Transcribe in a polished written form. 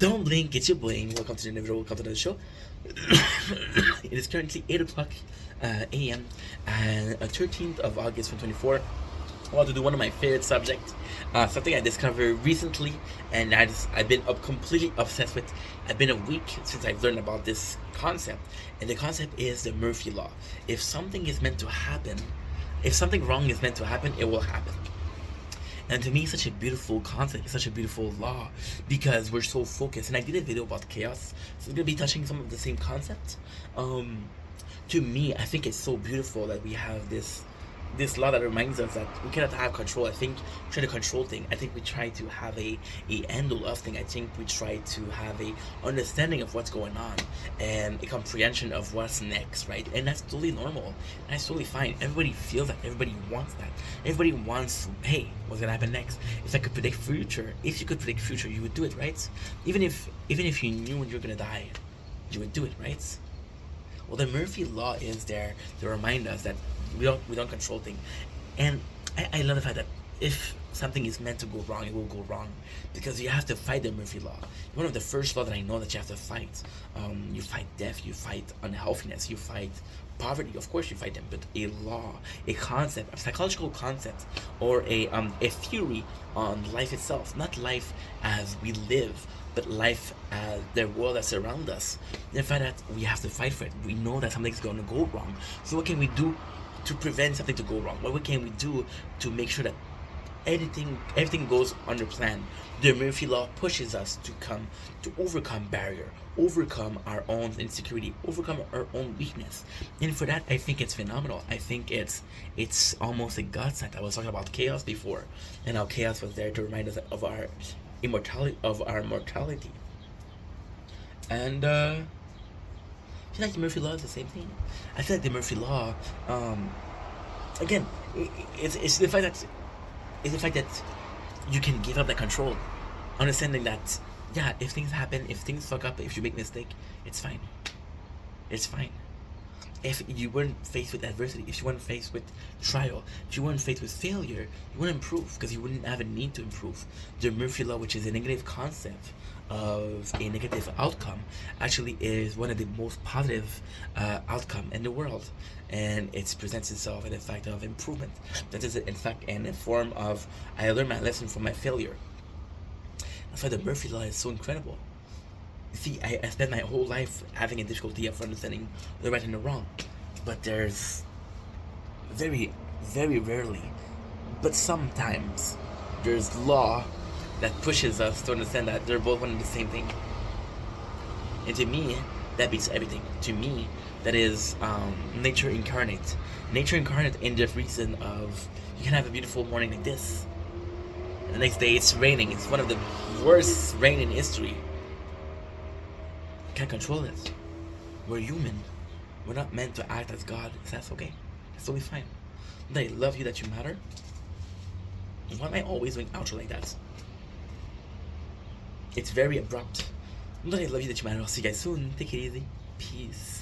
Don't blink, it's your bling. Welcome to the Never Welcome to the show. It is currently 8 o'clock a.m. and 13th of August 2024. I want to do one of my favorite subjects, something I discovered recently, and I've been completely obsessed with. I've been a week since I've learned about this concept, and the concept is the Murphy Law. If something is meant to happen, if something wrong is meant to happen, it will happen. And to me, it's such a beautiful concept, it's such a beautiful law, because we're so focused. And I did a video about chaos, so it's gonna be touching some of the same concepts. To me, I think it's so beautiful that we have this law that reminds us that we cannot have control. I think we try to control things. I think we try to have a handle of things. I think we try to have a understanding of what's going on and a comprehension of what's next, right? And that's totally normal. And that's totally fine. Everybody feels that. Everybody wants that. Everybody wants, hey, what's gonna happen next? If I could predict future, if you could predict future, you would do it, right? Even if you knew when you're gonna die, you would do it, right? Well, the Murphy Law is there to remind us that we don't control things, and I love the fact that if something is meant to go wrong, it will go wrong, because you have to fight the Murphy Law. One of the first laws that I know that you have to fight. You fight death, you fight unhealthiness, you fight poverty. Of course, you fight them, but a law, a concept, a psychological concept, or a theory on life itself, not life as we live, but life as the world that surrounds us. The fact that we have to fight for it. We know that something's going to go wrong. So what can we do to prevent something to go wrong? What can we do to make sure that everything goes under plan? The Murphy Law pushes us to overcome barrier, overcome our own insecurity, overcome our own weakness. And for that, I think it's phenomenal. I think it's almost a godsend. I was talking about chaos before, and how chaos was there to remind us of our immortality, of our mortality. And I feel like the Murphy Law is the same thing. I feel like the Murphy Law, again, it's the fact that you can give up that control, understanding that, yeah, if things happen, if things fuck up, if you make mistake, it's fine. It's fine. If you weren't faced with adversity, if you weren't faced with trial, if you weren't faced with failure, you wouldn't improve, because you wouldn't have a need to improve. The Murphy Law, which is a negative concept of a negative outcome, actually is one of the most positive outcome in the world, and it presents itself in the fact of improvement. That is, in fact, in the form of, I learned my lesson from my failure. That's why the Murphy Law is so incredible. See, I spent my whole life having a difficulty of understanding the right and the wrong, but there's very, very rarely, but sometimes, there's law that pushes us to understand that they're both one and the same thing. And to me, that beats everything. To me, that is nature incarnate. Nature incarnate in the reason of, you can have a beautiful morning like this, and the next day it's raining. It's one of the worst rain in history. Can't control it. We're human. We're not meant to act as God. So that's okay. That's totally fine. That I love you, that you matter. Why am I always doing outro like that? It's very abrupt. That I love you, that you matter. I'll see you guys soon. Take it easy. Peace.